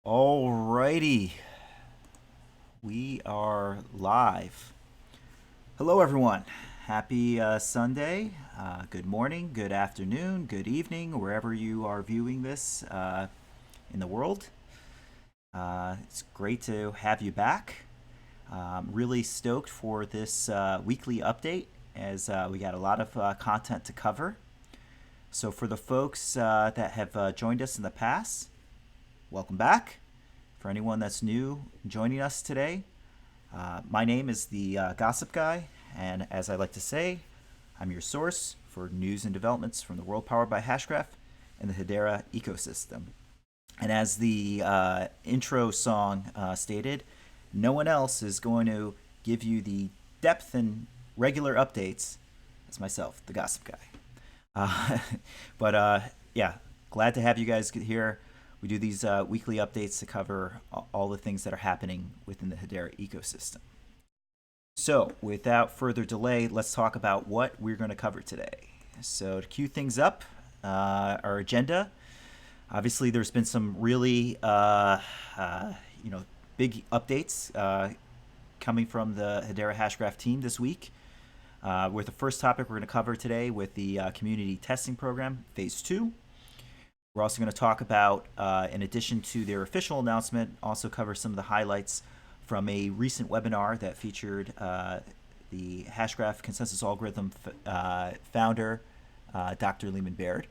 Alrighty, we are live. Hello, everyone. Happy Sunday. Good morning, good afternoon, good evening, wherever you are viewing this in the world. It's great to have you back. Really stoked for this weekly update as we got a lot of content to cover. So, for the folks that have joined us in the past, welcome back. For anyone that's new joining us today, my name is the Gossip Guy, and as I like to say, I'm your source for news and developments from the world powered by Hashgraph and the Hedera ecosystem. And as the intro song stated, no one else is going to give you the depth and regular updates as myself, the Gossip Guy. But yeah, glad to have you guys get here. We do these weekly updates to cover all the things that are happening within the Hedera ecosystem. So, without further delay, let's talk about what we're going to cover today. So, to cue things up, our agenda. Obviously, there's been some really, big updates coming from the Hedera Hashgraph team this week. With the first topic we're going to cover today with the community testing program, Phase 2. We're also going to talk about, in addition to their official announcement, also cover some of the highlights from a recent webinar that featured the Hashgraph consensus algorithm founder, Dr. Lehman Baird.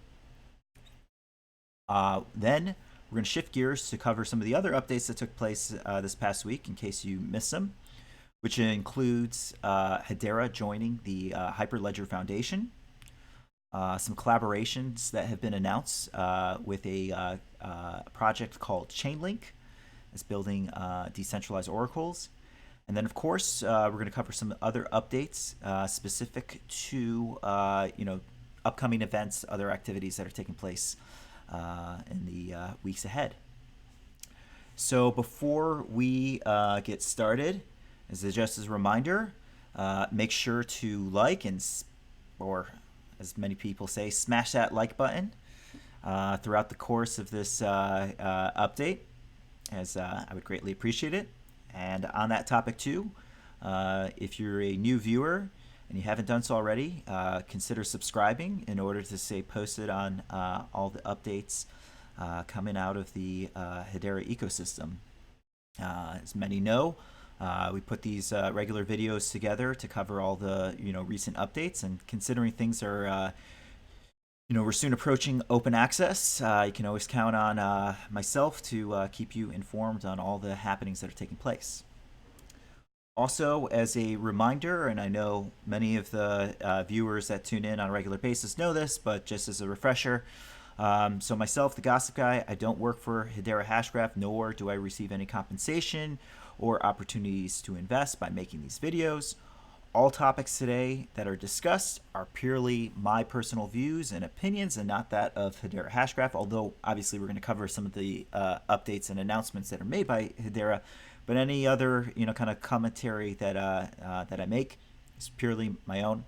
Then we're going to shift gears to cover some of the other updates that took place this past week, in case you missed them, which includes Hedera joining the Hyperledger Foundation, some collaborations that have been announced with a project called Chainlink. It's building decentralized oracles. And then, of course, we're going to cover some other updates specific to upcoming events, other activities that are taking place in the weeks ahead. So before we get started, just as a reminder, make sure to like or as many people say, smash that like button throughout the course of this update, as I would greatly appreciate it. And on that topic too, if you're a new viewer and you haven't done so already, consider subscribing in order to stay posted on all the updates coming out of the Hedera ecosystem. As many know, we put these regular videos together to cover all the recent updates, and considering things are we're soon approaching open access, you can always count on myself to keep you informed on all the happenings that are taking place. Also, as a reminder, and I know many of the viewers that tune in on a regular basis know this, but just as a refresher, so myself, the Gossip Guy, I don't work for Hedera Hashgraph, nor do I receive any compensation or opportunities to invest by making these videos. All topics today that are discussed are purely my personal views and opinions and not that of Hedera Hashgraph, although obviously we're going to cover some of the updates and announcements that are made by Hedera, but any other kind of commentary that I make is purely my own.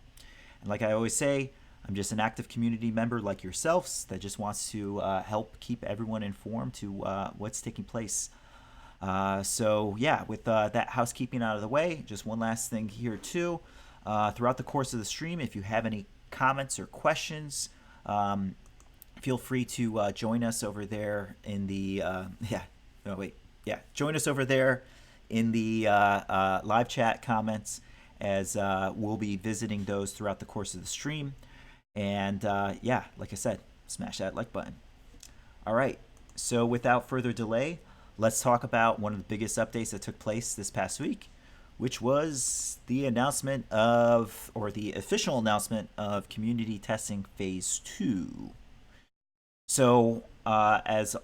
And like I always say, I'm just an active community member like yourselves that just wants to help keep everyone informed to what's taking place. So yeah, with that housekeeping out of the way, just one last thing here too. Throughout the course of the stream, if you have any comments or questions, feel free to join us over there in the join us over there in the live chat comments, as we'll be visiting those throughout the course of the stream. And yeah, like I said, smash that like button. All right, so without further delay, let's talk about one of the biggest updates that took place this past week, which was the announcement of, or the official announcement of Community Testing Phase 2. So, as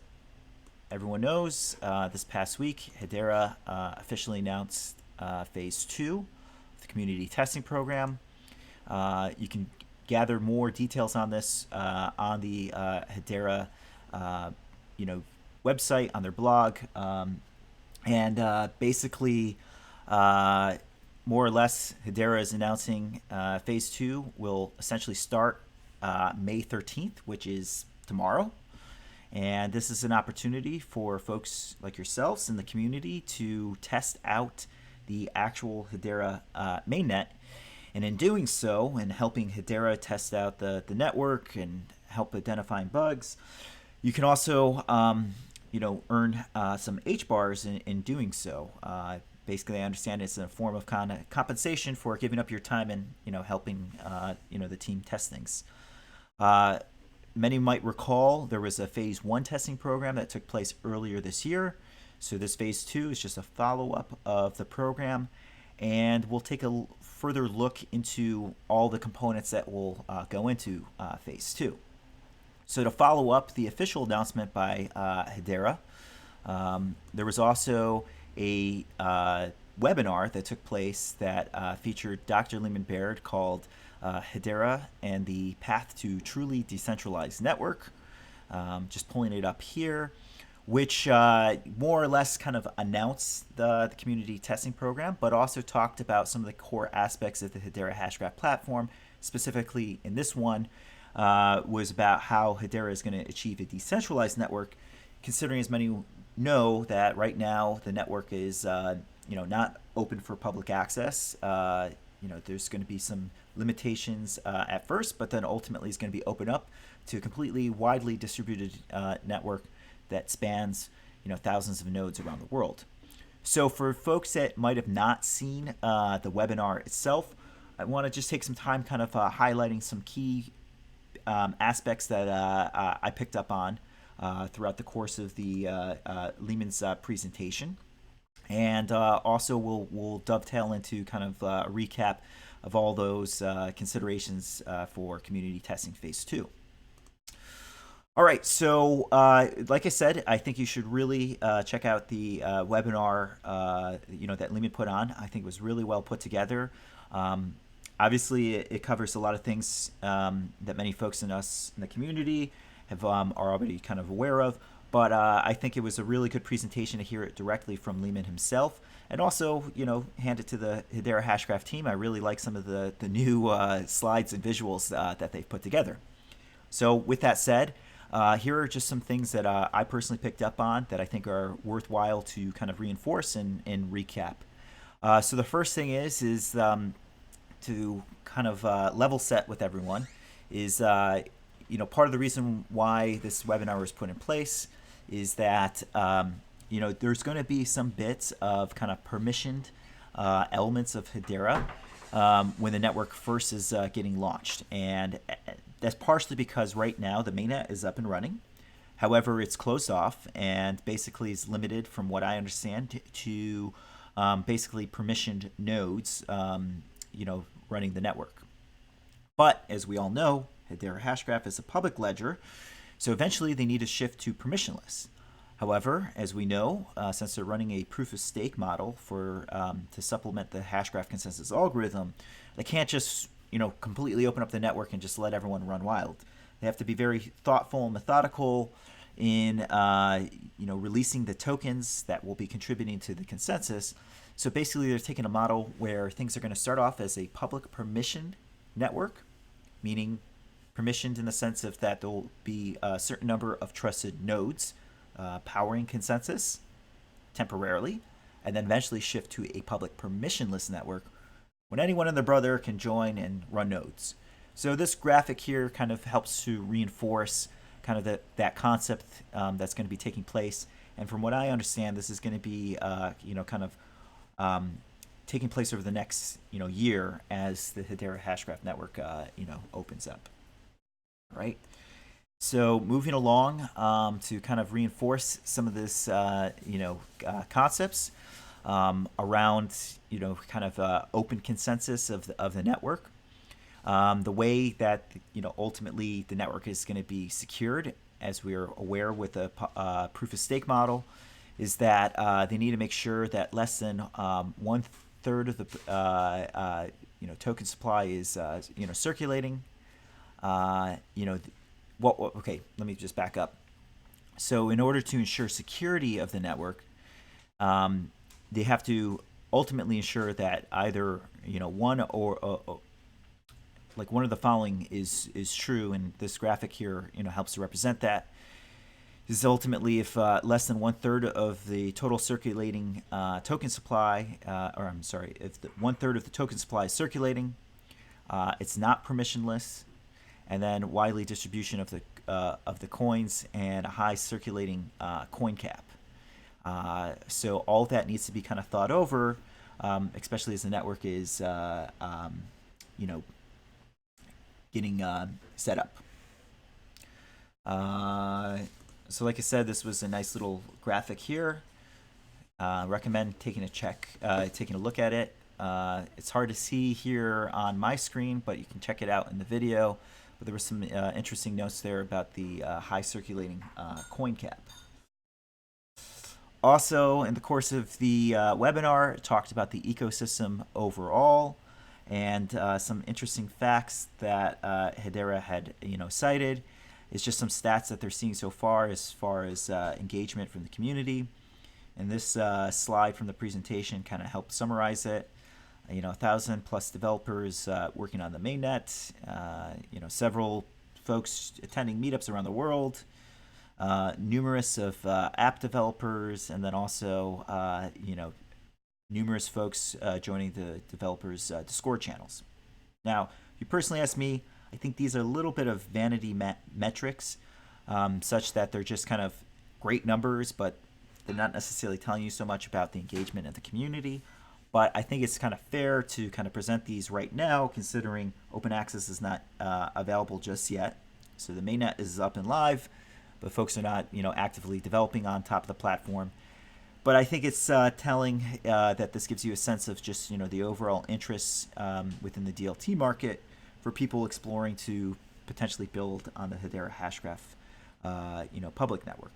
everyone knows, this past week, Hedera officially announced Phase 2 of the Community Testing Program. You can gather more details on this on the Hedera, website, on their blog, and basically, more or less, Hedera is announcing Phase 2 will essentially start May 13th, which is tomorrow, And this is an opportunity for folks like yourselves in the community to test out the actual Hedera mainnet. And in doing so, and helping Hedera test out the network and help identifying bugs, you can also earn some H bars in doing so. Basically, I understand it's a form of kind of compensation for giving up your time and helping the team test things. Many might recall there was a phase 1 testing program that took place earlier this year. So this phase 2 is just a follow-up of the program, and we'll take a further look into all the components that will go into phase 2. So to follow up the official announcement by Hedera, there was also a webinar that took place that featured Dr. Lehman Baird called Hedera and the Path to Truly Decentralized Network. Just pulling it up here, which more or less kind of announced the community testing program, but also talked about some of the core aspects of the Hedera Hashgraph platform. Specifically in this one, was about how Hedera is going to achieve a decentralized network, considering, as many know, that right now the network is not open for public access. There's going to be some limitations at first, but then ultimately it's going to be open up to a completely widely distributed network that spans thousands of nodes around the world. So for folks that might have not seen the webinar itself, I want to just take some time kind of highlighting some key aspects that I picked up on throughout the course of the Lehman's presentation. And also we'll dovetail into kind of a recap of all those considerations for community testing phase 2. All right, so like I said, I think you should really check out the webinar that Lehman put on. I think it was really well put together. Obviously, it covers a lot of things that many folks in the community are already kind of aware of. But I think it was a really good presentation to hear it directly from Lehman himself, and also, hand it to the Hedera Hashgraph team. I really like some of the new slides and visuals that they've put together. So with that said, here are just some things that I personally picked up on that I think are worthwhile to kind of reinforce and recap. So the first thing is to kind of level set with everyone is, part of the reason why this webinar was put in place is that, there's going to be some bits of kind of permissioned elements of Hedera when the network first is getting launched. And that's partially because right now the mainnet is up and running. However, it's closed off and basically is limited, from what I understand, to basically permissioned nodes, running the network. But as we all know, Hedera Hashgraph is a public ledger, so eventually they need to shift to permissionless. However, as we know, since they're running a proof-of-stake model to supplement the Hashgraph consensus algorithm, they can't just completely open up the network and just let everyone run wild. They have to be very thoughtful and methodical in releasing the tokens that will be contributing to the consensus. So basically, they're taking a model where things are going to start off as a public permissioned network, meaning permissioned in the sense of that there will be a certain number of trusted nodes powering consensus temporarily, and then eventually shift to a public permissionless network when anyone and their brother can join and run nodes. So this graphic here kind of helps to reinforce kind of that concept that's going to be taking place. And from what I understand, this is going to be taking place over the next year as the Hedera Hashgraph network opens up. All right. So moving along to kind of reinforce some of this concepts around kind of open consensus of the network. The way that ultimately the network is going to be secured, as we are aware with a proof of stake model, is that they need to make sure that less than 1/3 of the token supply is circulating. Okay, let me just back up. So in order to ensure security of the network, they have to ultimately ensure that either one or like one of the following is true, and this graphic here helps to represent that. This is ultimately if less than 1/3 of the total circulating token supply, or I'm sorry, if 1/3 of the token supply is circulating, it's not permissionless, and then widely distribution of the coins and a high circulating coin cap. So all of that needs to be kind of thought over, especially as the network is, you know, getting set up. So like I said, this was a nice little graphic here. Recommend taking a look at it. It's hard to see here on my screen, but you can check it out in the video. But there were some interesting notes there about the high circulating coin cap. Also, in the course of the webinar, it talked about the ecosystem overall and some interesting facts that Hedera had cited. It's just some stats that they're seeing so far as engagement from the community. And this slide from the presentation kind of helped summarize it. 1,000+ developers working on the mainnet. Several folks attending meetups around the world. Numerous of app developers, and then also numerous folks joining the developers' Discord channels. Now, if you personally ask me, I think these are a little bit of vanity metrics, such that they're just kind of great numbers, but they're not necessarily telling you so much about the engagement of the community. But I think it's kind of fair to kind of present these right now, considering open access is not available just yet. So the mainnet is up and live, but folks are not actively developing on top of the platform. But I think it's telling that this gives you a sense of just the overall interests within the DLT market for people exploring to potentially build on the Hedera Hashgraph public network.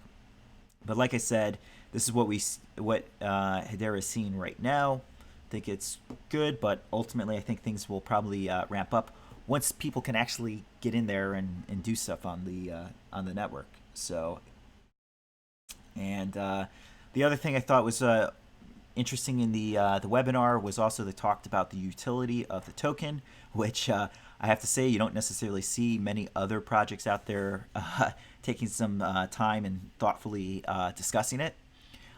But like I said, this is what Hedera is seeing right now. I think it's good, but ultimately I think things will probably ramp up once people can actually get in there and do stuff on the network. So, and the other thing I thought was interesting in the webinar was also they talked about the utility of the token, which I have to say you don't necessarily see many other projects out there taking some time and thoughtfully discussing it.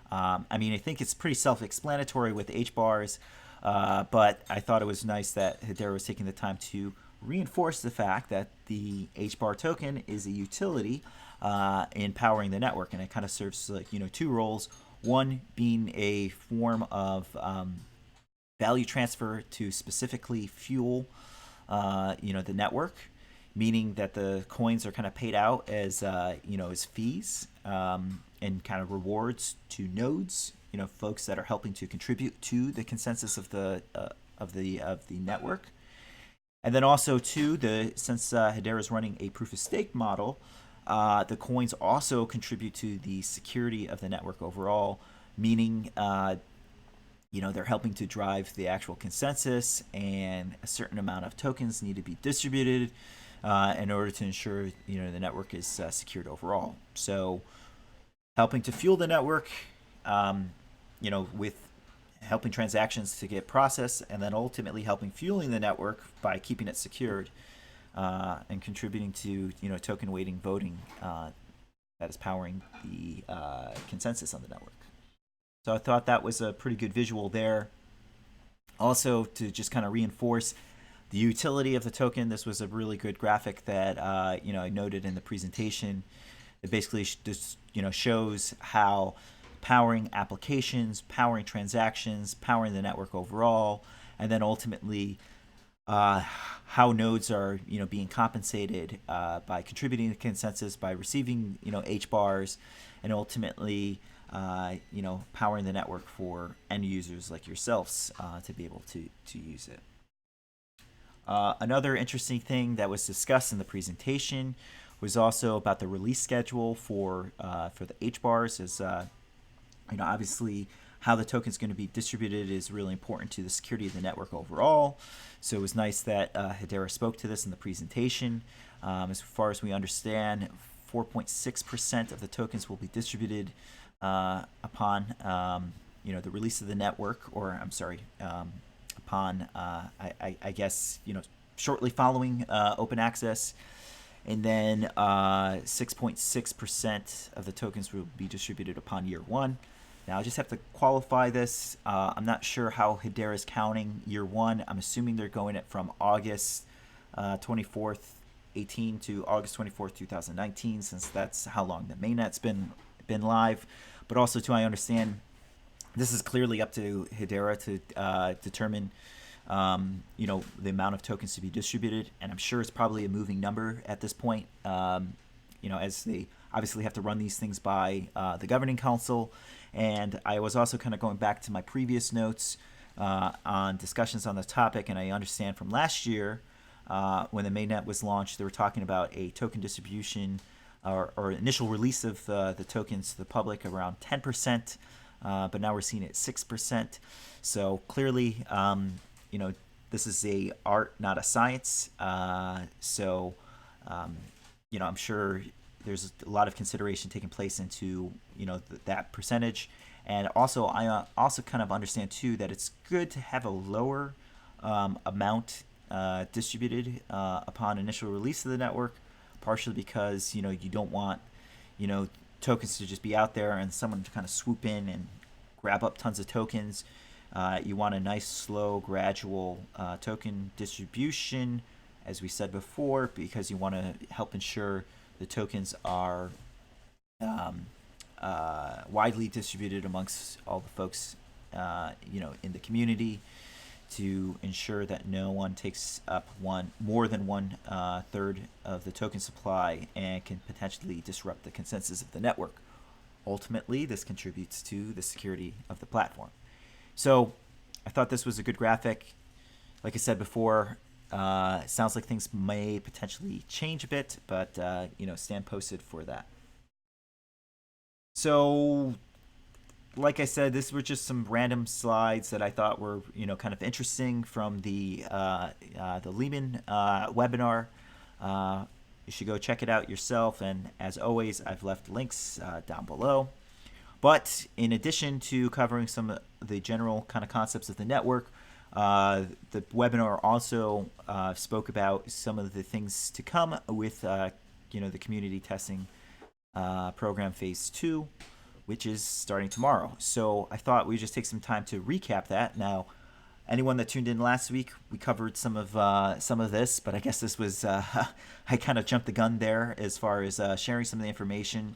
I mean, I think it's pretty self-explanatory with HBARs, but I thought it was nice that Hedera was taking the time to reinforce the fact that the HBAR token is a utility in powering the network, and it kind of serves like two roles. One being a form of value transfer to specifically fuel the network, meaning that the coins are kind of paid out as as fees and kind of rewards to nodes, folks that are helping to contribute to the consensus of the network. And then also too, since Hedera is running a proof of stake model, the coins also contribute to the security of the network overall, meaning they're helping to drive the actual consensus, and a certain amount of tokens need to be distributed in order to ensure the network is secured overall. So helping to fuel the network, with helping transactions to get processed, and then ultimately helping fueling the network by keeping it secured and contributing to token weighting voting that is powering the consensus on the network. So I thought that was a pretty good visual there. Also, to just kind of reinforce the utility of the token, this was a really good graphic that I noted in the presentation. It basically just shows how powering applications, powering transactions, powering the network overall, and then ultimately how nodes are being compensated by contributing to consensus, by receiving HBARs, and ultimately powering the network for end users like yourselves to be able to use it. Another interesting thing that was discussed in the presentation was also about the release schedule for the HBARs. Is obviously how the token is going to be distributed is really important to the security of the network overall. So it was nice that Hedera spoke to this in the presentation. As far as we understand, 4.6% of the tokens will be distributed upon the release of the network, or I'm sorry, upon I guess shortly following open access. and then 6.6% of the tokens will be distributed upon year one. Now I just have to qualify this. I'm not sure how Hedera is counting year one. I'm assuming they're going it from August 24th, 18 to August 24th, 2019, since that's how long the mainnet's been live. But also, to I understand, this is clearly up to Hedera to determine, the amount of tokens to be distributed, and I'm sure it's probably a moving number at this point. As they obviously have to run these things by the governing council. And I was also kind of going back to my previous notes on discussions on the topic, and I understand from last year when the mainnet was launched, they were talking about a token distribution or initial release of the tokens to the public around 10%, but now we're seeing it 6%. So clearly, this is a art, not a science. I'm sure there's a lot of consideration taking place into that percentage, and also I also kind of understand too that it's good to have a lower amount distributed upon initial release of the network, partially because you don't want tokens to just be out there and someone to kind of swoop in and grab up tons of tokens. You want a nice, slow, gradual token distribution, as we said before, because you want to help ensure the tokens are widely distributed amongst all the folks, in the community, to ensure that no one takes up more than one third of the token supply and can potentially disrupt the consensus of the network. Ultimately, this contributes to the security of the platform. So I thought this was a good graphic. Like I said before, it sounds like things may potentially change a bit, but stand posted for that. So, like I said, this were just some random slides that I thought were kind of interesting from the Lehman webinar. You should go check it out yourself, and as always, I've left links down below. But in addition to covering some of the general kind of concepts of the network, the webinar also spoke about some of the things to come with the community testing program phase 2, which is starting tomorrow. So I thought we'd just take some time to recap that. Now, anyone that tuned in last week, we covered some of this, but I guess this was I kind of jumped the gun there as far as sharing some of the information,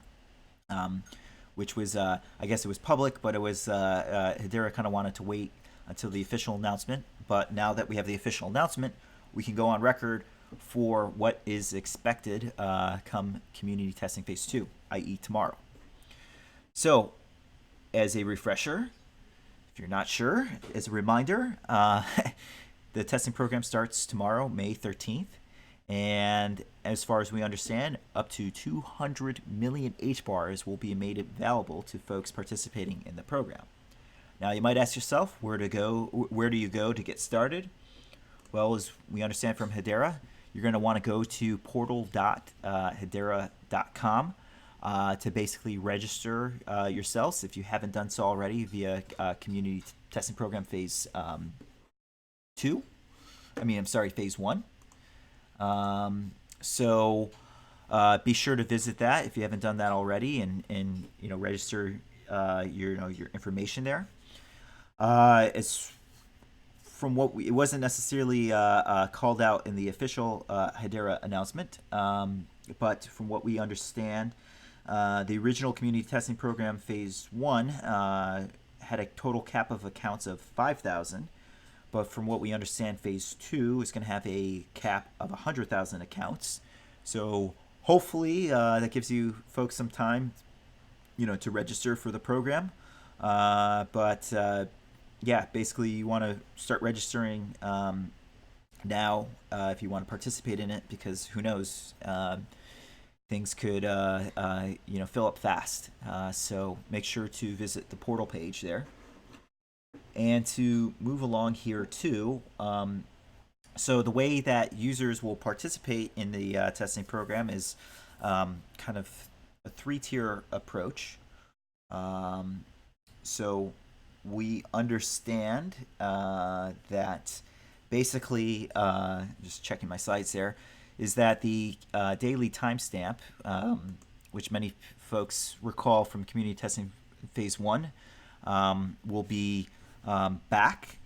which was I guess it was public, but it was Hedera kind of wanted to wait until the official announcement. But now that we have the official announcement, we can go on record for what is expected come community testing phase 2, i.e. tomorrow. So, as a refresher, if you're not sure, as a reminder, the testing program starts tomorrow, May 13th. And as far as we understand, up to 200 million HBARs will be made available to folks participating in the program. Now, you might ask yourself, where do you go to get started? Well, as we understand from Hedera, you're going to want to go to portal.hedera.com to basically register yourselves if you haven't done so already via community testing program phase 2. Phase 1. So be sure to visit that if you haven't done that already, and register your information there. It's from what it wasn't necessarily called out in the official Hedera announcement, but from what we understand, the original community testing program phase 1 had a total cap of accounts of 5,000. But from what we understand, phase 2 is going to have a cap of 100,000 accounts. So hopefully that gives you folks some time, to register for the program. Basically you want to start registering now if you want to participate in it, because who knows, things could fill up fast. So make sure to visit the portal page there. And to move along here too, so the way that users will participate in the testing program is kind of a 3-tier approach. So we understand that basically, just checking my slides there, is that the daily timestamp, which many folks recall from community testing phase 1, will be back.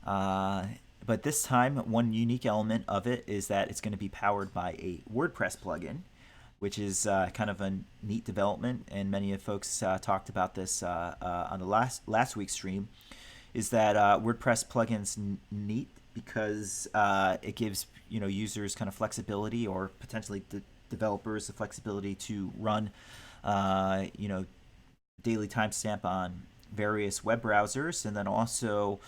But this time, one unique element of it is that it's going to be powered by a WordPress plugin, which is kind of a neat development. And many of folks talked about this on the last week's stream. Is that WordPress plugins neat because it gives users kind of flexibility, or potentially developers the flexibility to run daily timestamp on various web browsers, and then also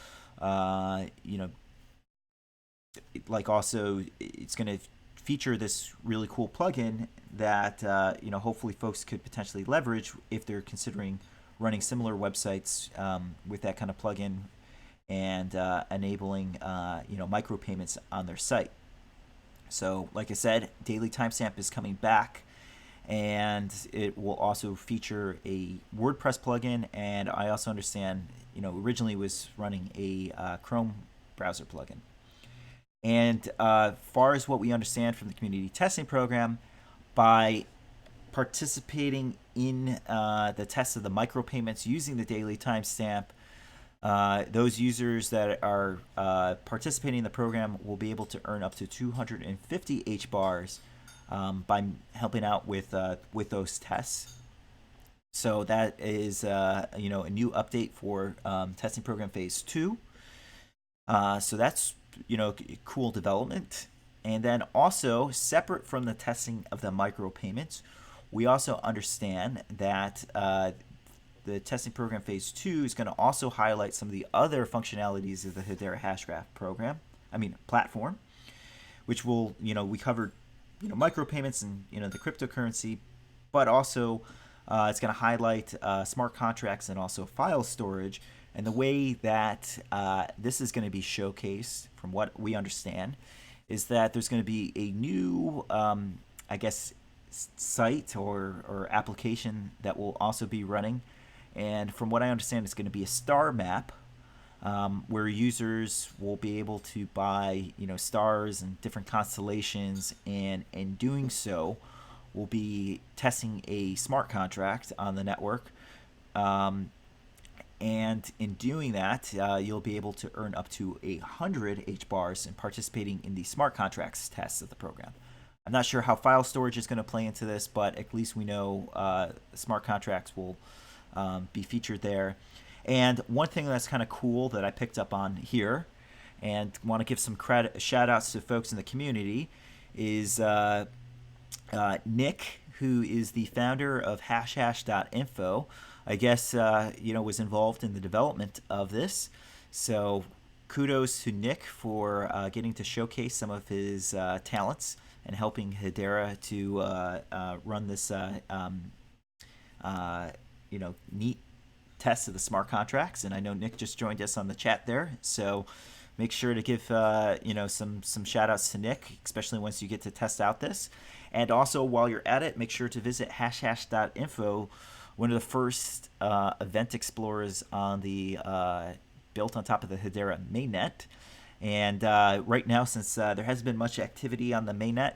it's going to feature this really cool plugin that hopefully folks could potentially leverage if they're considering running similar websites with that kind of plugin, and enabling micropayments on their site. So like I said, daily timestamp is coming back, and it will also feature a WordPress plugin, and I also understand originally was running a Chrome browser plugin. And far as what we understand from the community testing program, by participating in the test of the micropayments using the daily timestamp, those users that are participating in the program will be able to earn up to 250 HBARs by helping out with those tests. So that is a new update for testing program phase 2. So that's cool development. And then also, separate from the testing of the micropayments, we also understand that the testing program phase 2 is going to also highlight some of the other functionalities of the Hedera Hashgraph platform, which will, we covered, micropayments and, the cryptocurrency, but also it's going to highlight smart contracts and also file storage. And the way that this is going to be showcased, from what we understand, is that there's going to be a new, site or application that will also be running. And from what I understand, it's going to be a star map where users will be able to buy, stars and different constellations, and in doing so, will be testing a smart contract on the network. And in doing that, you'll be able to earn up to 100 HBARs in participating in the smart contracts tests of the program. I'm not sure how file storage is going to play into this, but at least we know smart contracts will be featured there. And one thing that's kind of cool that I picked up on here, and want to give some shout outs to folks in the community, is Nick, who is the founder of hashhash.info. I guess was involved in the development of this. So kudos to Nick for getting to showcase some of his talents and helping Hedera to run this neat test of the smart contracts. And I know Nick just joined us on the chat there, so make sure to give some shout outs to Nick, especially once you get to test out this. And also, while you're at it, make sure to visit hashhash.info, one of the first event explorers on the built on top of the Hedera mainnet. And right now, since there hasn't been much activity on the mainnet,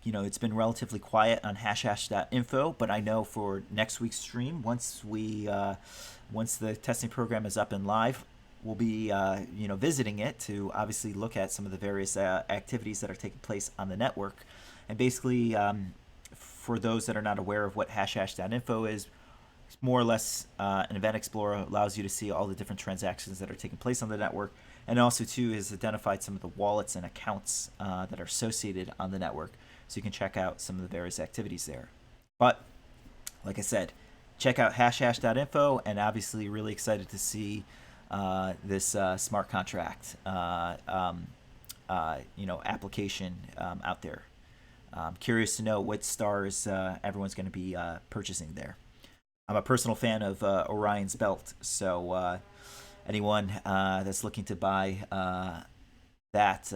it's been relatively quiet on hashhash.info. But I know for next week's stream, once the testing program is up and live, we'll be visiting it to obviously look at some of the various activities that are taking place on the network. And basically, for those that are not aware of what hashhash.info is, it's more or less an event explorer. Allows you to see all the different transactions that are taking place on the network, and also too has identified some of the wallets and accounts that are associated on the network, so you can check out some of the various activities there. But like I said, check out hashhash.info, and obviously really excited to see this smart contract application out there. Curious to know what stars everyone's going to be purchasing there. I'm a personal fan of Orion's Belt, so anyone that's looking to buy that,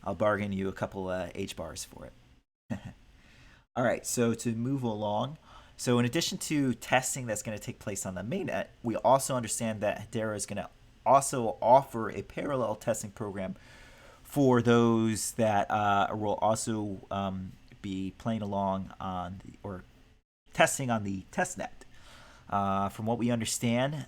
I'll bargain you a couple HBARs for it. All right, so to move along, so in addition to testing that's going to take place on the mainnet, we also understand that Hedera is going to also offer a parallel testing program for those that will also be playing along on or testing on the testnet. From what we understand,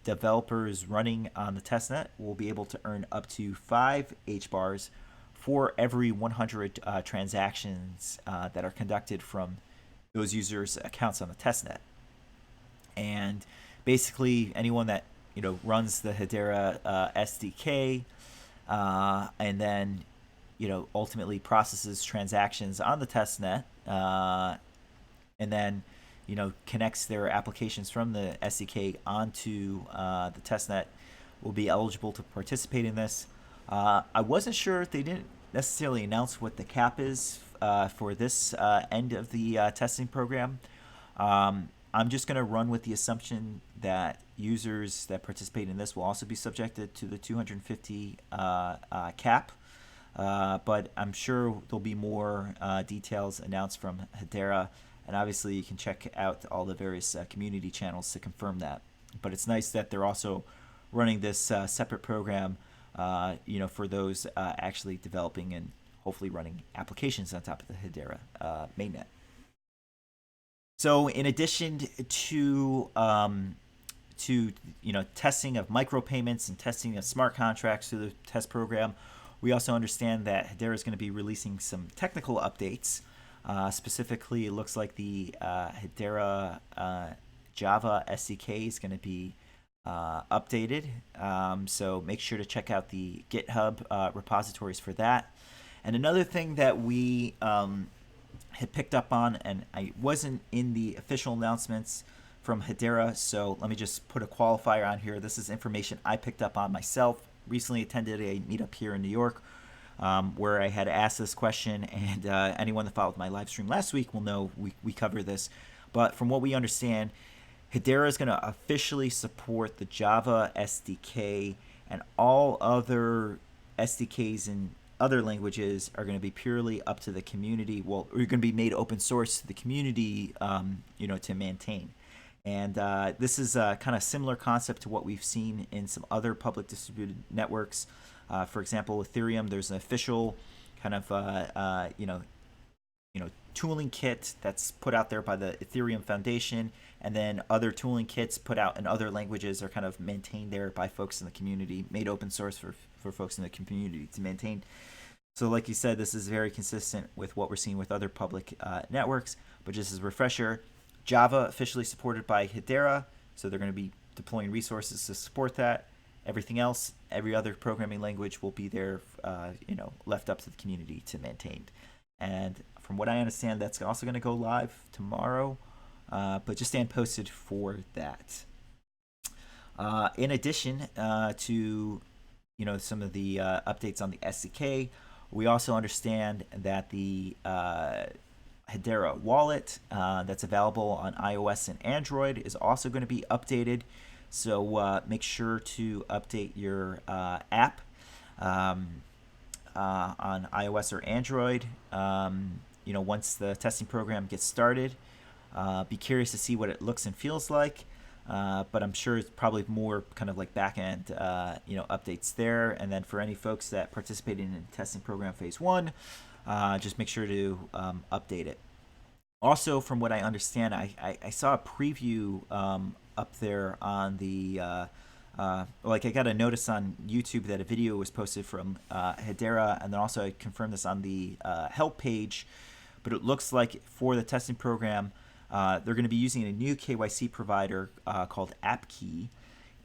developers running on the testnet will be able to earn up to 5 HBARs for every 100 transactions that are conducted from those users' accounts on the testnet. And basically, anyone that runs the Hedera SDK and then ultimately processes transactions on the testnet and then connects their applications from the SDK onto the testnet will be eligible to participate in this. I wasn't sure if they didn't necessarily announce what the cap is for this end of the testing program. I'm just going to run with the assumption that users that participate in this will also be subjected to the 250 cap. But I'm sure there'll be more details announced from Hedera, and obviously you can check out all the various community channels to confirm that. But it's nice that they're also running this separate program, for those actually developing and hopefully running applications on top of the Hedera mainnet. So in addition to testing of micropayments and testing of smart contracts through the test program, we also understand that Hedera is going to be releasing some technical updates. Specifically, it looks like the Hedera Java SDK is going to be updated. So make sure to check out the GitHub repositories for that. And another thing that we had picked up on, and I wasn't in the official announcements from Hedera, so let me just put a qualifier on here. This is information I picked up on myself. Recently attended a meetup here in New York where I had asked this question, and anyone that followed my live stream last week will know we cover this. But from what we understand, Hedera is going to officially support the Java SDK, and all other SDKs in other languages are going to be purely up to the community. Well, are going to be made open source to the community, to maintain. And this is a kind of similar concept to what we've seen in some other public distributed networks. For example, Ethereum, there's an official kind of tooling kit that's put out there by the Ethereum Foundation, and then other tooling kits put out in other languages are kind of maintained there by folks in the community, made open source for folks in the community to maintain. So like you said, this is very consistent with what we're seeing with other public networks. But just as a refresher, Java officially supported by Hedera, so they're going to be deploying resources to support that. Everything else, every other programming language will be there, left up to the community to maintain. And from what I understand, that's also going to go live tomorrow, but just stand posted for that. In addition to some of the updates on the SDK, we also understand that the Hedera wallet that's available on iOS and Android is also going to be updated. So make sure to update your app on iOS or Android. Once the testing program gets started, be curious to see what it looks and feels like. But I'm sure it's probably more kind of like back-end, updates there. And then for any folks that participated in testing program phase 1, just make sure to update it. Also, from what I understand, I saw a preview up there on the I got a notice on YouTube that a video was posted from Hedera, and then also I confirmed this on the help page. But it looks like for the testing program, they're going to be using a new KYC provider called AppKey,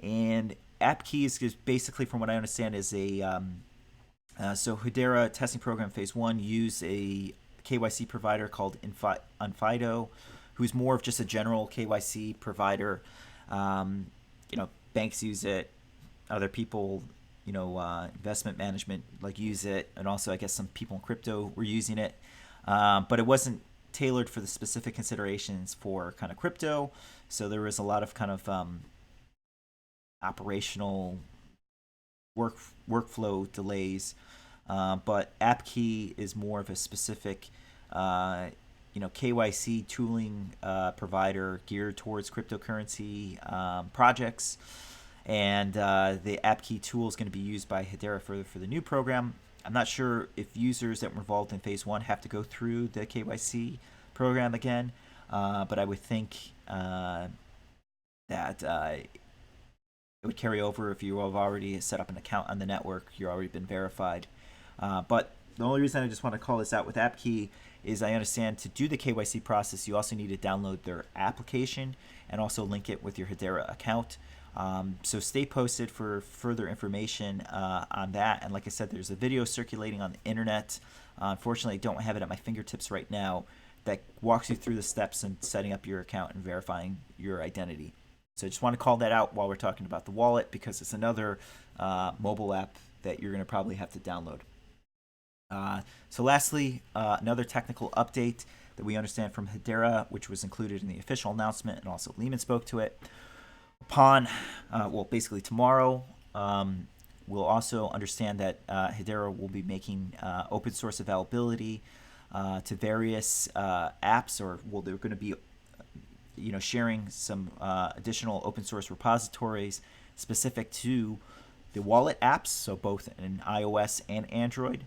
and AppKey is basically, from what I understand, is a so Hedera testing program phase 1 used a KYC provider called Onfido, who's more of just a general KYC provider. Banks use it, other people, investment management use it, and also I guess some people in crypto were using it, but it wasn't tailored for the specific considerations for kind of crypto. So there was a lot of kind of operational workflow delays. But AppKey is more of a specific, KYC tooling provider geared towards cryptocurrency projects. And the app key tool is going to be used by Hedera for the new program. I'm not sure if users that were involved in phase 1 have to go through the KYC program again, but I would think that it would carry over if you have already set up an account on the network, you've already been verified. But the only reason I just want to call this out with AppKey is I understand to do the KYC process, you also need to download their application and also link it with your Hedera account. So stay posted for further information on that. And like I said, there's a video circulating on the internet. Unfortunately, I don't have it at my fingertips right now that walks you through the steps in setting up your account and verifying your identity. So I just want to call that out while we're talking about the wallet because it's another mobile app that you're going to probably have to download. So lastly, another technical update that we understand from Hedera, which was included in the official announcement, and also Lehman spoke to it. Upon, basically tomorrow, we'll also understand that Hedera will be making open source availability to various apps, or they're going to be sharing some additional open source repositories specific to the wallet apps, so both in iOS and Android,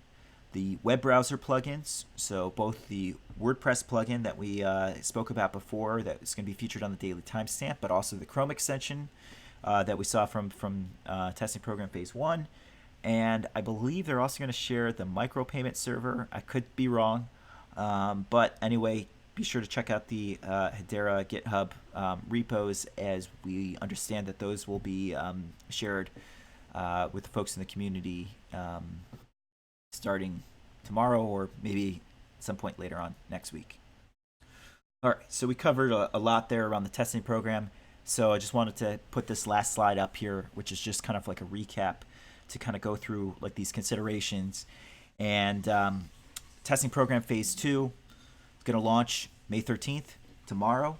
the web browser plugins, so both the WordPress plugin that we spoke about before that is going to be featured on the daily timestamp, but also the Chrome extension that we saw from testing program phase 1. And I believe they're also going to share the micropayment server. I could be wrong, but anyway, be sure to check out the Hedera GitHub repos, as we understand that those will be shared with the folks in the community starting tomorrow or maybe some point later on next week. All right, so we covered a lot there around the testing program. So I just wanted to put this last slide up here, which is just kind of like a recap to kind of go through like these considerations. And testing program phase 2 is going to launch May 13th, tomorrow.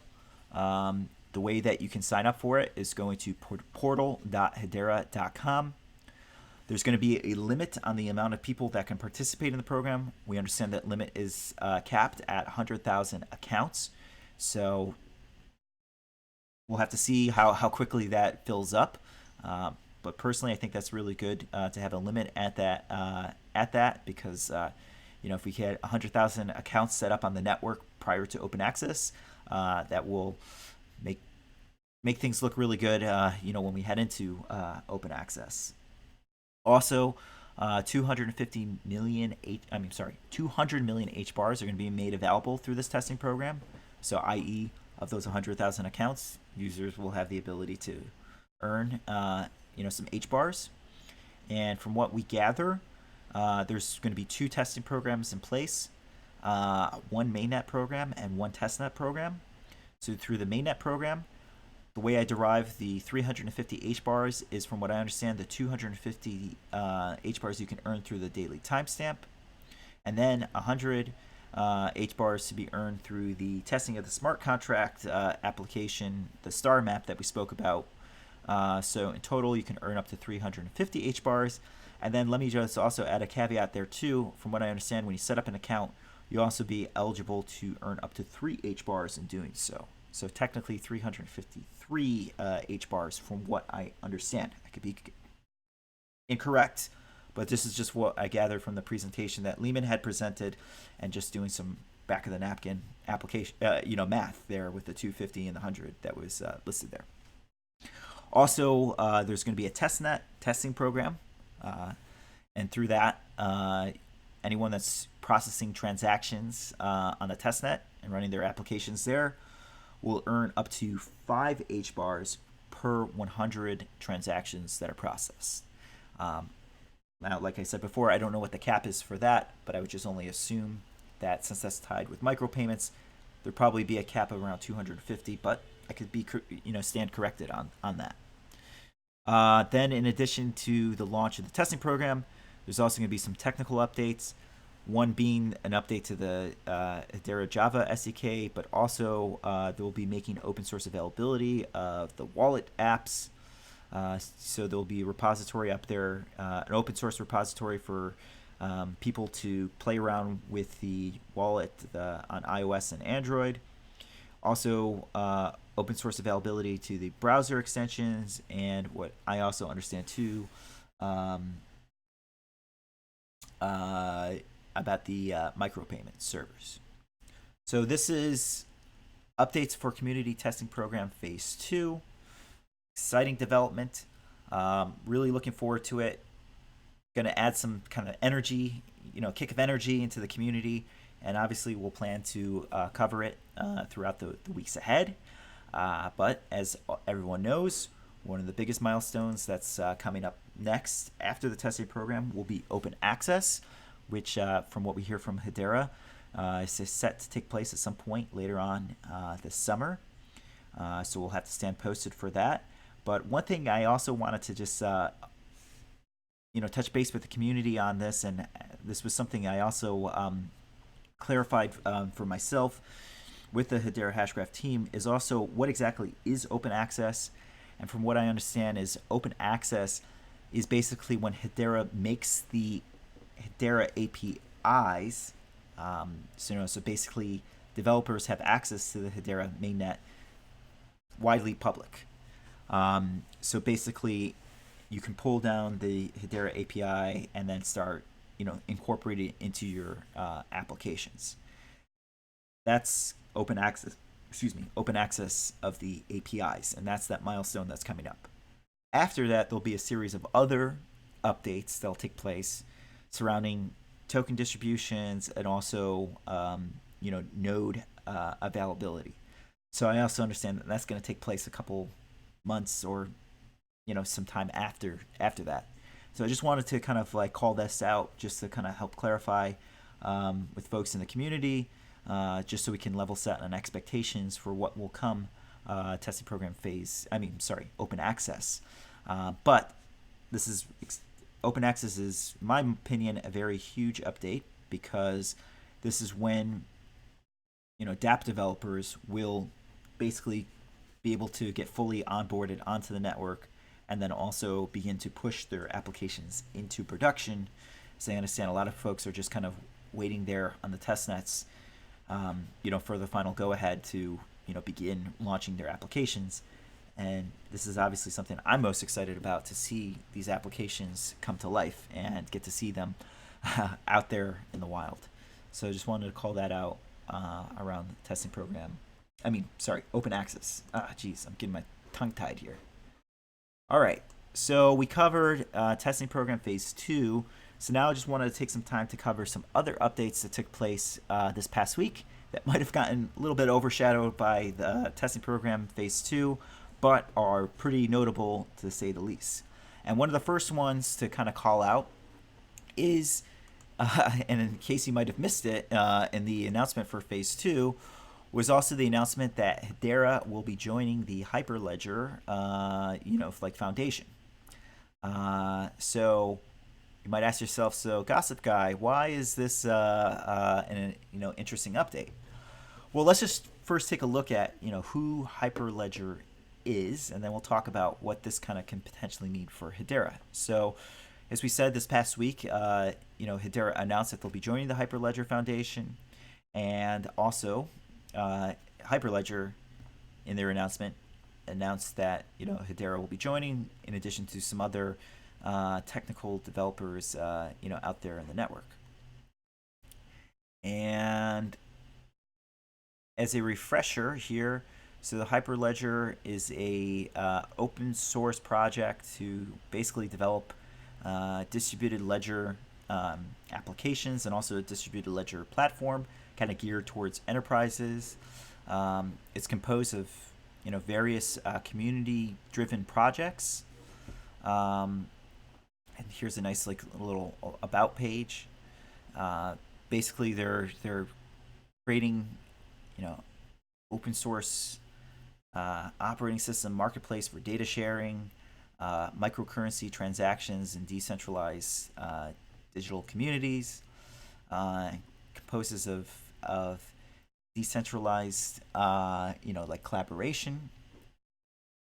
The way that you can sign up for it is going to portal.hedera.com. There's going to be a limit on the amount of people that can participate in the program. We understand that limit is capped at 100,000 accounts. So we'll have to see how quickly that fills up. But personally, I think that's really good to have a limit at that because if we get 100,000 accounts set up on the network prior to open access, that will make things look really good. When we head into open access. Also, 200 million HBARs are going to be made available through this testing program. So, i.e., of those 100,000 accounts, users will have the ability to earn, some HBARs. And from what we gather, there's going to be 2 testing programs in place, one mainnet program and one testnet program. So, through the mainnet program, the way I derive the 350 HBARs is from what I understand the 250 HBARs you can earn through the daily timestamp, and then 100 HBARs to be earned through the testing of the smart contract application, the star map that we spoke about. So in total, you can earn up to 350 HBARs. And then let me just also add a caveat there too. From what I understand, when you set up an account, you'll also be eligible to earn up to 3 HBARs in doing so. So technically 353 HBARs from what I understand. I could be incorrect, but this is just what I gathered from the presentation that Lehman had presented, and just doing some back of the napkin application, math there with the 250 and the 100 that was listed there. Also, there's going to be a testnet testing program, and through that, anyone that's processing transactions on the testnet and running their applications there will earn up to 5 HBARs per 100 transactions that are processed. Now, like I said before, I don't know what the cap is for that, but I would just only assume that since that's tied with micropayments, there'd probably be a cap of around 250, but I could be, stand corrected on that. Then in addition to the launch of the testing program, there's also going to be some technical updates. One being an update to the Hedera Java SDK, but also they'll be making open source availability of the wallet apps. So there'll be a repository up there, an open source repository for people to play around with the wallet on iOS and Android. Also, open source availability to the browser extensions, and what I also understand too, about the micropayment servers. So this is updates for community testing program phase 2. Exciting development. Really looking forward to it. Going to add some kind of energy, kick of energy into the community, and obviously we'll plan to cover it throughout the weeks ahead. But as everyone knows, one of the biggest milestones that's coming up next after the testing program will be open access, which from what we hear from Hedera, is set to take place at some point later on this summer. So we'll have to stand posted for that. But one thing I also wanted to just touch base with the community on this, and this was something I also clarified for myself with the Hedera Hashgraph team, is also what exactly is open access. And from what I understand is open access is basically when Hedera makes the Hedera APIs. So basically developers have access to the Hedera mainnet widely public. So basically you can pull down the Hedera API and then start incorporating it into your applications. That's open access of the APIs, and that's that milestone that's coming up. After that, there'll be a series of other updates that'll take place surrounding token distributions and also node availability. So I also understand that that's going to take place a couple months or some time after that. So I just wanted to kind of call this out just to kind of help clarify with folks in the community, just so we can level set on expectations for what will come testing program phase. Open access. But this is open access is, in my opinion, a very huge update, because this is when dApp developers will basically be able to get fully onboarded onto the network and then also begin to push their applications into production. So I understand a lot of folks are just kind of waiting there on the test nets, for the final go-ahead to begin launching their applications. And this is obviously something I'm most excited about, to see these applications come to life and get to see them out there in the wild. So I just wanted to call that out around the testing program. Open access. Geez, I'm getting my tongue tied here. All right, so we covered testing program phase 2. So now I just wanted to take some time to cover some other updates that took place this past week that might have gotten a little bit overshadowed by the testing program phase 2, but are pretty notable to say the least. And one of the first ones to kind of call out is, and in case you might have missed it in the announcement for phase 2, was also the announcement that Hedera will be joining the Hyperledger, foundation. So you might ask yourself, so Gossip Guy, why is this an interesting update? Well, let's just first take a look at who Hyperledger is, and then we'll talk about what this kind of can potentially mean for Hedera. So, as we said this past week, Hedera announced that they'll be joining the Hyperledger Foundation, and also Hyperledger, in their announcement, announced that Hedera will be joining, in addition to some other technical developers out there in the network. And as a refresher here, so the Hyperledger is a open source project to basically develop distributed ledger applications, and also a distributed ledger platform kind of geared towards enterprises. It's composed of various community-driven projects. And here's a nice little about page. Basically, they're creating open source operating system marketplace for data sharing, microcurrency transactions, and decentralized digital communities. Composes of decentralized collaboration,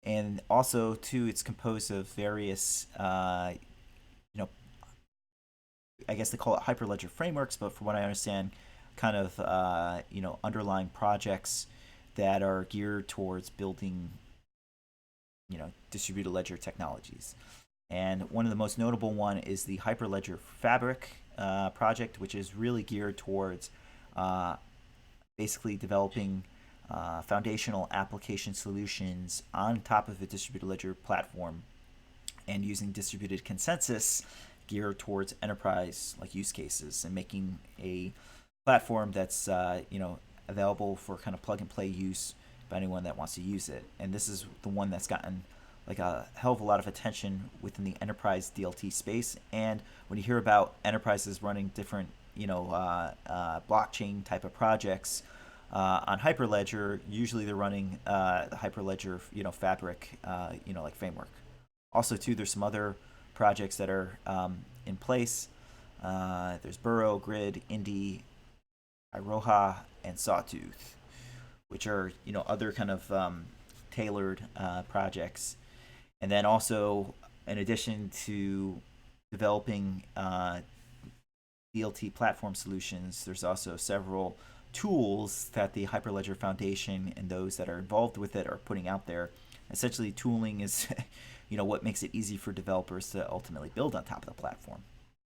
and also too it's composed of various I guess they call it Hyperledger frameworks, but from what I understand, kind of underlying projects that are geared towards building, distributed ledger technologies. And one of the most notable one is the Hyperledger Fabric project, which is really geared towards basically developing foundational application solutions on top of a distributed ledger platform and using distributed consensus geared towards enterprise like use cases and making a platform that's available for kind of plug and play use by anyone that wants to use it. And this is the one that's gotten like a hell of a lot of attention within the enterprise DLT space. And when you hear about enterprises running different blockchain type of projects on Hyperledger, usually they're running the Hyperledger Fabric like framework. Also too, there's some other projects that are in place. There's Burrow, Grid, Indy, Iroha, and Sawtooth, which are other kind of tailored projects. And then also, in addition to developing DLT platform solutions, there's also several tools that the Hyperledger Foundation and those that are involved with it are putting out there. Essentially, tooling is what makes it easy for developers to ultimately build on top of the platform.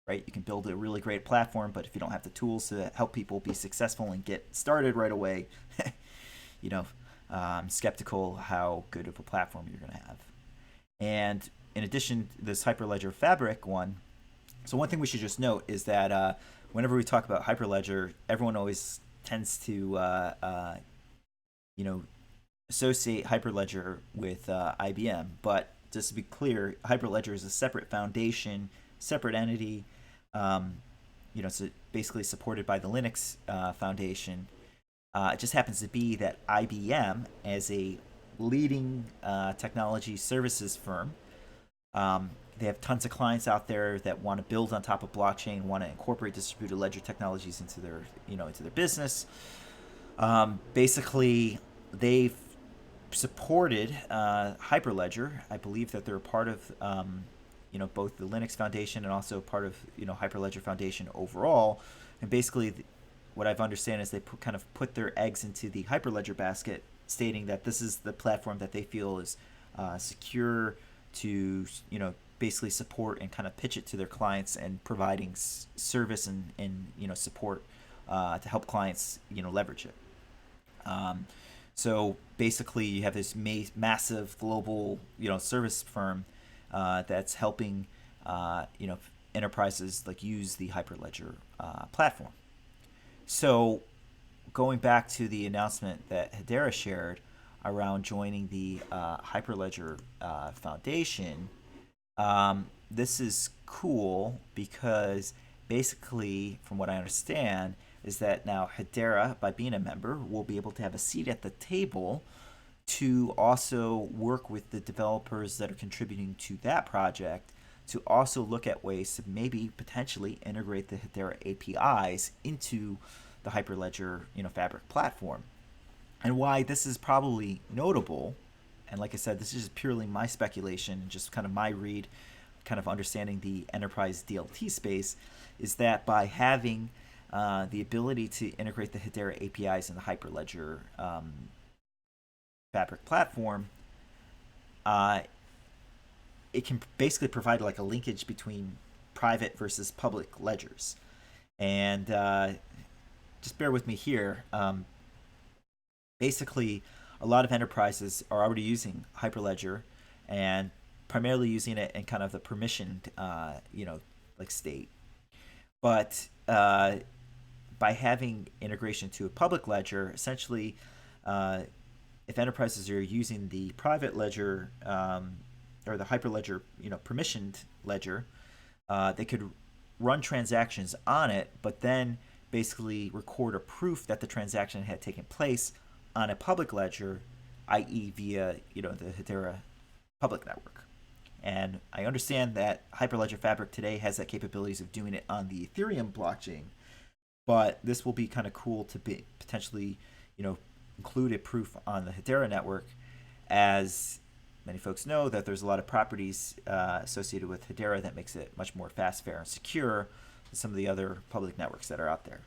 Right? You can build a really great platform, but if you don't have the tools to help people be successful and get started right away, I'm skeptical how good of a platform you're going to have. And in addition, this Hyperledger Fabric one, so one thing we should just note is that whenever we talk about Hyperledger, everyone always tends to associate Hyperledger with IBM. But just to be clear, Hyperledger is a separate foundation, separate entity. It's basically supported by the Linux Foundation. It just happens to be that IBM, as a leading technology services firm, they have tons of clients out there that want to build on top of blockchain, want to incorporate distributed ledger technologies into their business. Basically, they've supported Hyperledger. I believe that they're a part of both the Linux Foundation and also part of Hyperledger Foundation overall. And basically, what I've understand is they kind of put their eggs into the Hyperledger basket, stating that this is the platform that they feel is secure to basically support and kind of pitch it to their clients and providing service and support to help clients leverage it. So basically, you have this massive global service firm that's helping enterprises like use the Hyperledger platform. So going back to the announcement that Hedera shared around joining the Hyperledger Foundation, this is cool because basically, from what I understand, is that now Hedera, by being a member, will be able to have a seat at the table to also work with the developers that are contributing to that project to also look at ways to maybe potentially integrate the Hedera APIs into the Hyperledger Fabric platform. And why this is probably notable, and like I said, this is purely my speculation, just kind of my read, kind of understanding the enterprise DLT space, is that by having the ability to integrate the Hedera APIs in the Hyperledger Fabric platform, it can basically provide like a linkage between private versus public ledgers. And just bear with me here. Basically, a lot of enterprises are already using Hyperledger and primarily using it in kind of the permissioned, state. But by having integration to a public ledger, essentially, if enterprises are using the private ledger or the Hyperledger, permissioned ledger, they could run transactions on it, but then basically record a proof that the transaction had taken place on a public ledger, i.e. via the Hedera public network. And I understand that Hyperledger Fabric today has that capabilities of doing it on the Ethereum blockchain, but this will be kind of cool to be potentially include a proof on the Hedera network, as many folks know that there's a lot of properties associated with Hedera that makes it much more fast, fair, and secure than some of the other public networks that are out there.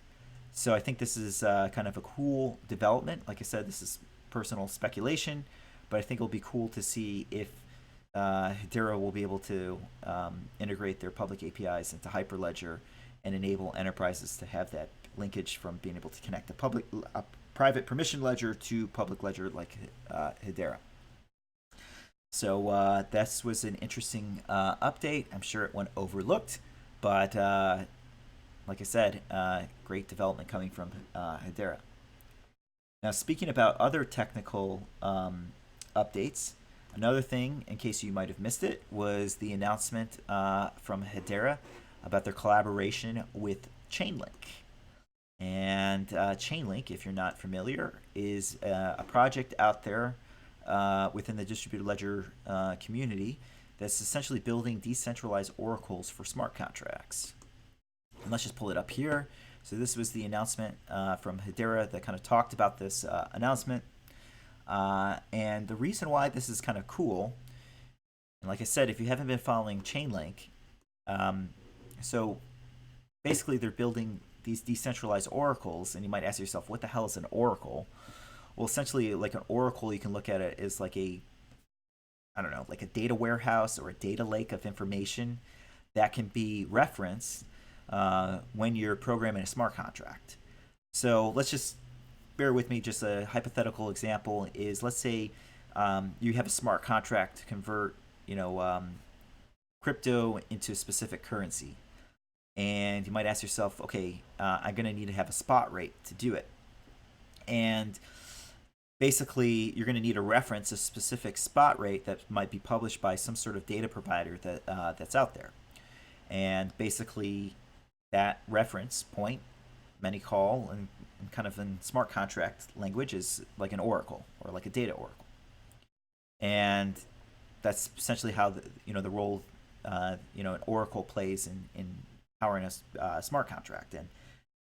So I think this is kind of a cool development. Like I said, this is personal speculation, but I think it'll be cool to see if Hedera will be able to integrate their public APIs into Hyperledger and enable enterprises to have that linkage from being able to connect a private permission ledger to public ledger like Hedera. So this was an interesting update. I'm sure it went overlooked, but like I said, great development coming from Hedera. Now, speaking about other technical updates, another thing, in case you might have missed it, was the announcement from Hedera about their collaboration with Chainlink. And Chainlink, if you're not familiar, is a project out there within the distributed ledger community that's essentially building decentralized oracles for smart contracts. And let's just pull it up here. So this was the announcement from Hedera that kind of talked about this announcement. And the reason why this is kind of cool, and like I said, if you haven't been following Chainlink, so basically they're building these decentralized oracles, and you might ask yourself, what the hell is an oracle? Well, essentially, like an oracle, you can look at it as like a, I don't know, like a data warehouse or a data lake of information that can be referenced when you're programming a smart contract. So let's just bear with me. Just a hypothetical example is, let's say you have a smart contract to convert, crypto into a specific currency. And you might ask yourself, okay, I'm going to need to have a spot rate to do it. And basically, you're going to need to reference a specific spot rate that might be published by some sort of data provider that's out there. And basically, that reference point, many call, and kind of in smart contract language, is like an oracle or like a data oracle. And that's essentially how the role an oracle plays in powering a smart contract. And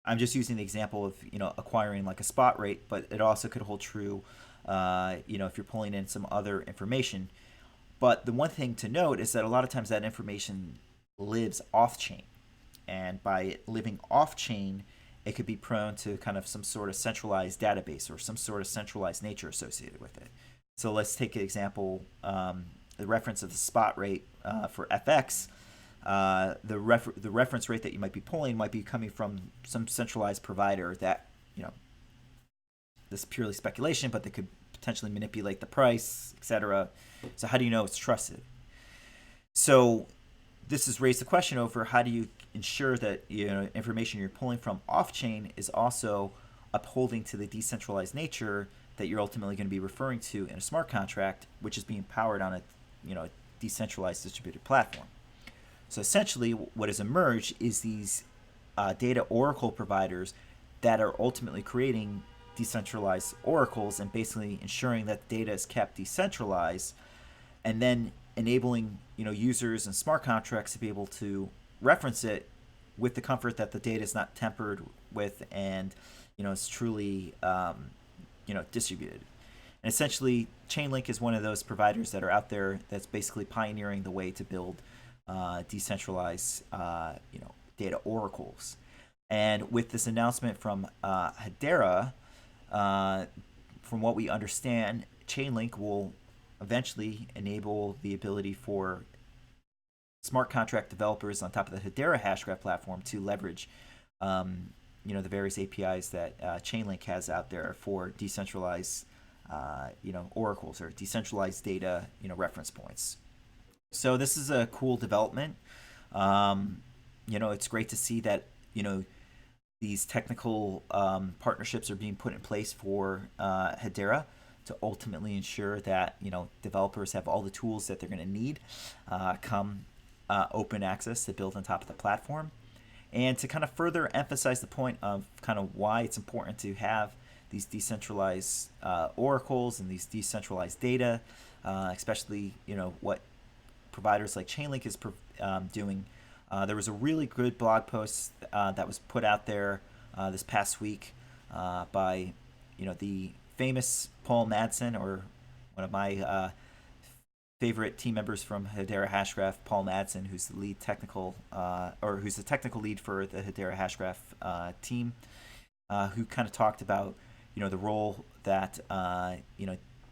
I'm just using the example of acquiring like a spot rate, but it also could hold true if you're pulling in some other information. But the one thing to note is that a lot of times that information lives off chain, and by it living off chain, it could be prone to kind of some sort of centralized database or some sort of centralized nature associated with it. So let's take an example, the reference of the spot rate for FX. The reference rate that you might be pulling might be coming from some centralized provider that, this is purely speculation, but they could potentially manipulate the price, etc. So how do you know it's trusted? So this has raised the question over how do you ensure that information you're pulling from off-chain is also upholding to the decentralized nature that you're ultimately going to be referring to in a smart contract, which is being powered on a decentralized distributed platform. So essentially, what has emerged is these data oracle providers that are ultimately creating decentralized oracles and basically ensuring that data is kept decentralized, and then enabling users and smart contracts to be able to reference it with the comfort that the data is not tampered with and it's truly distributed. And essentially, Chainlink is one of those providers that are out there that's basically pioneering the way to build decentralized data oracles. And with this announcement from Hedera, from what we understand, Chainlink will eventually enable the ability for smart contract developers on top of the Hedera Hashgraph platform to leverage the various APIs that Chainlink has out there for decentralized oracles or decentralized data reference points. So this is a cool development. It's great to see that these technical partnerships are being put in place for Hedera to ultimately ensure that developers have all the tools that they're going to need come open access to build on top of the platform. And to kind of further emphasize the point of kind of why it's important to have these decentralized oracles and these decentralized data, especially what providers like Chainlink is doing. There was a really good blog post that was put out there this past week by the famous Paul Madsen, or one of my favorite team members from Hedera Hashgraph, Paul Madsen, who's the lead technical who's the technical lead for the Hedera Hashgraph team, who kind of talked about the role that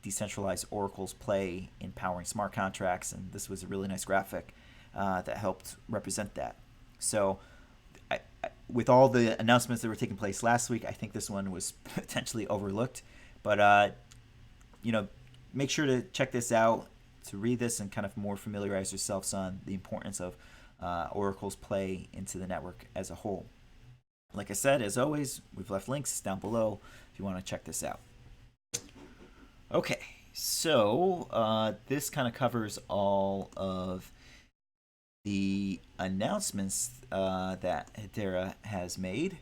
decentralized oracles play in powering smart contracts, and this was a really nice graphic that helped represent that. So with all the announcements that were taking place last week, I think this one was potentially overlooked. But make sure to check this out, to read this and kind of more familiarize yourselves on the importance of oracle's play into the network as a whole. Like I said, as always, we've left links down below if you want to check this out. Okay, so this kind of covers all of the announcements that Hedera has made.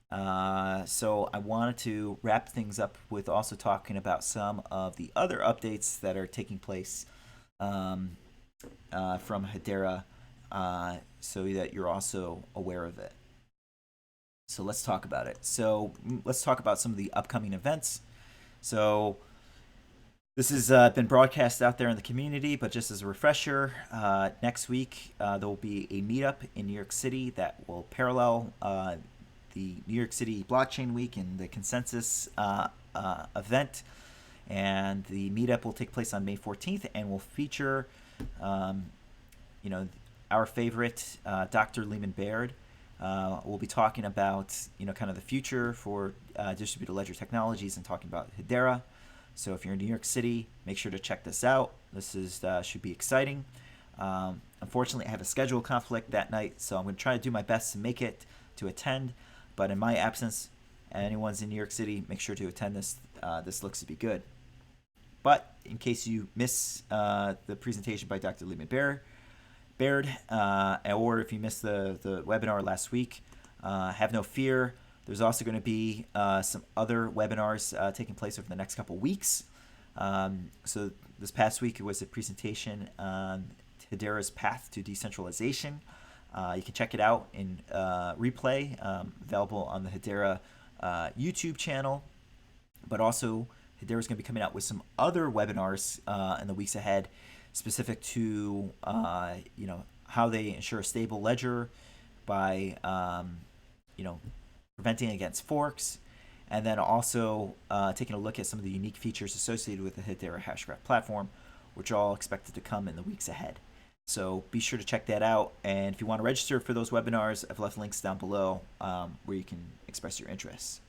So I wanted to wrap things up with also talking about some of the other updates that are taking place from Hedera, so that you're also aware of it. So let's talk about it. So let's talk about some of the upcoming events. So this has been broadcast out there in the community, but just as a refresher, next week there will be a meetup in New York City that will parallel the New York City Blockchain Week and the Consensus event. And the meetup will take place on May 14th and will feature, our favorite Dr. Lehman Baird. We'll be talking about, kind of the future for distributed ledger technologies and talking about Hedera. So if you're in New York City, make sure to check this out. This is should be exciting. Unfortunately, I have a schedule conflict that night, so I'm going to try to do my best to make it to attend. But in my absence, anyone's in New York City, make sure to attend this. This looks to be good. But in case you miss the presentation by Dr. Lehman Baird, or if you missed the webinar last week, have no fear. There's also going to be some other webinars taking place over the next couple weeks. So this past week it was a presentation on Hedera's path to decentralization. You can check it out in replay, available on the Hedera YouTube channel. But also Hedera is going to be coming out with some other webinars in the weeks ahead, specific to how they ensure a stable ledger by preventing against forks, and then also taking a look at some of the unique features associated with the Hedera Hashgraph platform, which are all expected to come in the weeks ahead. So be sure to check that out. And if you want to register for those webinars, I've left links down below where you can express your interests.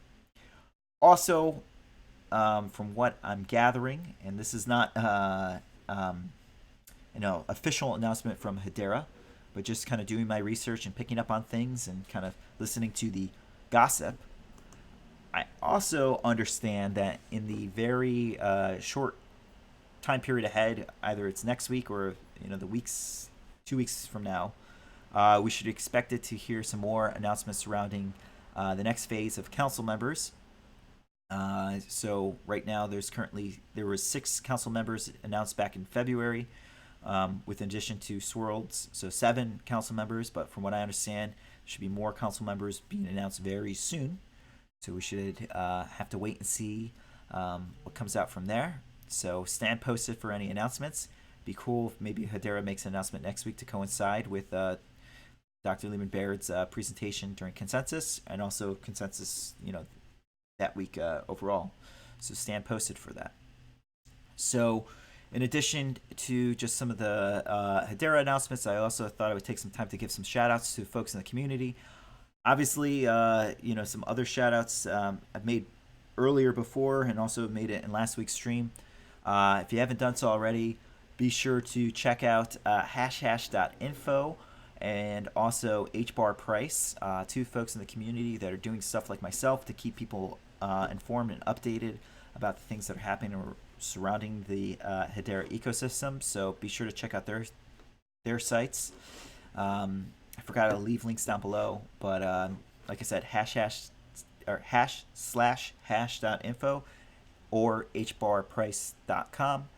Also, from what I'm gathering, and this is not official announcement from Hedera, but just kind of doing my research and picking up on things and kind of listening to the gossip, I also understand that in the very short time period ahead, either it's next week or the 2 weeks from now, we should expect it to hear some more announcements surrounding the next phase of council members. So right now there were 6 council members announced back in February, with addition to Swirlds, so 7 council members. But from what I understand, there should be more council members being announced very soon. So we should have to wait and see what comes out from there. So stand posted for any announcements. Be cool if maybe Hedera makes an announcement next week to coincide with Dr. Lehman Baird's presentation during Consensus, and also Consensus, that week overall. So stand posted for that. So in addition to just some of the Hedera announcements, I also thought I would take some time to give some shout outs to folks in the community. Obviously, some other shout outs I've made earlier before and also made it in last week's stream. If you haven't done so already, be sure to check out hashhash.info and also HBAR Price, 2 folks in the community that are doing stuff like myself to keep people informed and updated about the things that are happening or surrounding the Hedera ecosystem. So be sure to check out their sites. I forgot to leave links down below, but like I said, hash/hash.info or hbarprice.com,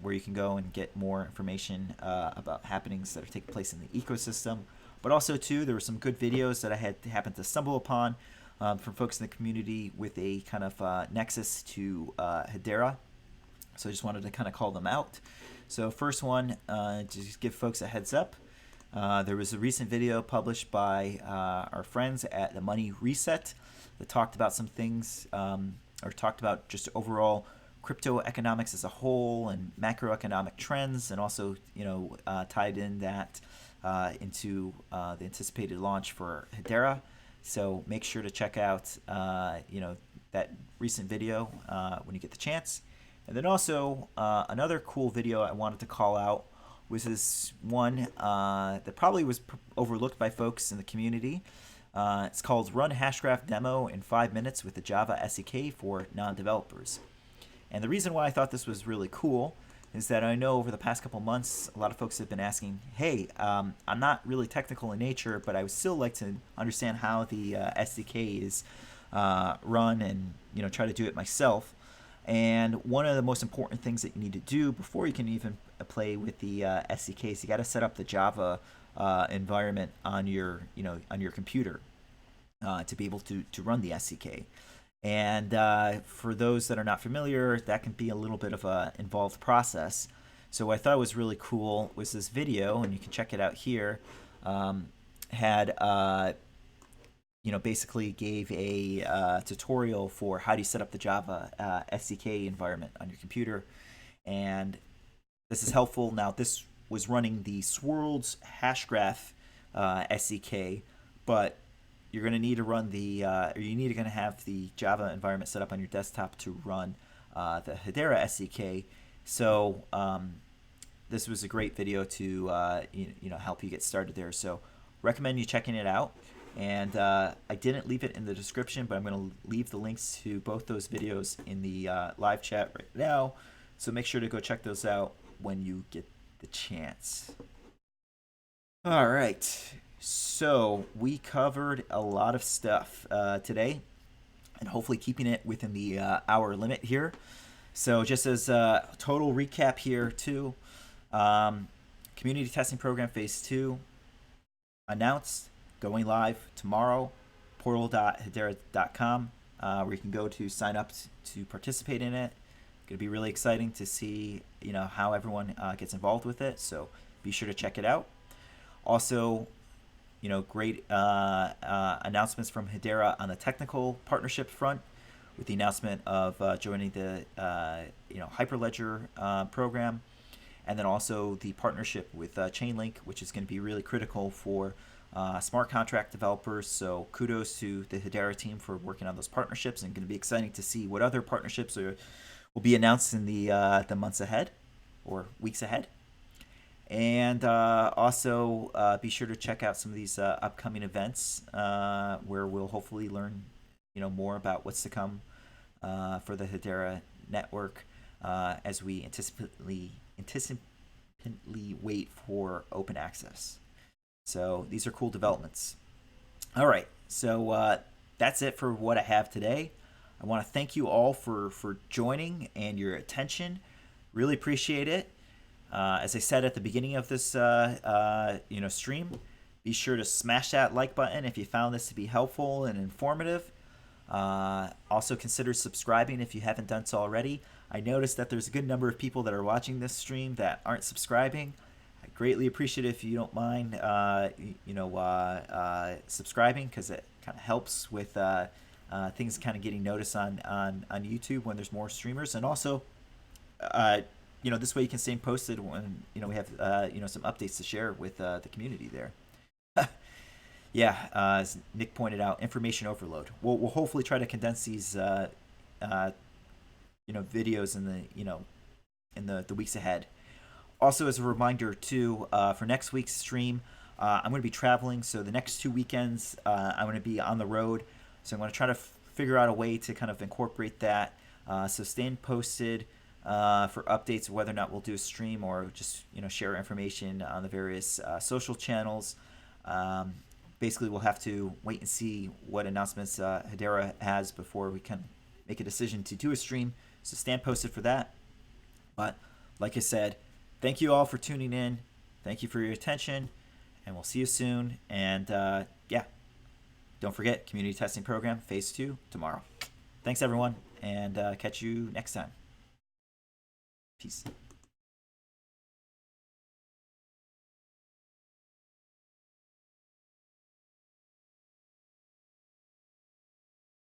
where you can go and get more information about happenings that are taking place in the ecosystem. But also, too, there were some good videos that I had happened to stumble upon from folks in the community with a kind of nexus to Hedera. So I just wanted to kind of call them out. So first one, just give folks a heads up. There was a recent video published by our friends at the Money Reset that talked about some things or talked about just overall crypto economics as a whole and macroeconomic trends, and also tied in that into the anticipated launch for Hedera. So make sure to check out that recent video when you get the chance. And then also another cool video I wanted to call out was this one that probably was overlooked by folks in the community. It's called Run Hashgraph Demo in 5 minutes with the Java SDK for non-developers. And the reason why I thought this was really cool is that I know over the past couple months, a lot of folks have been asking, hey, I'm not really technical in nature, but I would still like to understand how the SDK is run and try to do it myself. And one of the most important things that you need to do before you can even play with the SDK is you got to set up the Java environment on your computer to be able to run the SDK. And for those that are not familiar, that can be a little bit of an involved process. So what I thought was really cool was this video, and you can check it out here, had basically gave a tutorial for how do you set up the Java SDK environment on your computer. And this is helpful. Now, this was running the Swirlds Hashgraph SDK, but you're going to need to run the, or you need to going to have the Java environment set up on your desktop to run the Hedera SDK. So this was a great video to help you get started there. So recommend you checking it out. And I didn't leave it in the description, but I'm going to leave the links to both those videos in the live chat right now. So make sure to go check those out when you get the chance. All right. So we covered a lot of stuff today, and hopefully keeping it within the hour limit here. So just as a total recap here too, community testing program phase 2 announced, going live tomorrow, portal.hedera.com, where you can go to sign up to participate in it. It's going to be really exciting to see how everyone gets involved with it, so be sure to check it out. Also, great announcements from Hedera on the technical partnership front, with the announcement of joining the Hyperledger program, and then also the partnership with Chainlink, which is going to be really critical for smart contract developers. So kudos to the Hedera team for working on those partnerships, and going to be exciting to see what other partnerships will be announced in the months ahead or weeks ahead. And also be sure to check out some of these upcoming events where we'll hopefully learn more about what's to come for the Hedera network as we anticipantly wait for open access. So these are cool developments. All right, so that's it for what I have today. I want to thank you all for joining and your attention. Really appreciate it. As I said at the beginning of this stream, be sure to smash that like button if you found this to be helpful and informative. Also consider subscribing if you haven't done so already. I noticed that there's a good number of people that are watching this stream that aren't subscribing. I greatly appreciate it if you don't mind subscribing, because it kind of helps with things kind of getting noticed on YouTube when there's more streamers. And also this way you can stay posted when we have some updates to share with the community there. Yeah, as Nick pointed out, information overload. We'll hopefully try to condense these videos in the weeks ahead. Also, as a reminder too, for next week's stream, I'm going to be traveling. So the next 2 weekends, I'm going to be on the road. So I'm going to try to figure out a way to kind of incorporate that. So stay posted for updates of whether or not we'll do a stream or just share information on the various social channels. Basically, we'll have to wait and see what announcements Hedera has before we can make a decision to do a stream. So stand posted for that. But like I said, thank you all for tuning in. Thank you for your attention, and we'll see you soon. And yeah, don't forget, community testing program phase 2 tomorrow. Thanks everyone, and catch you next time. Peace.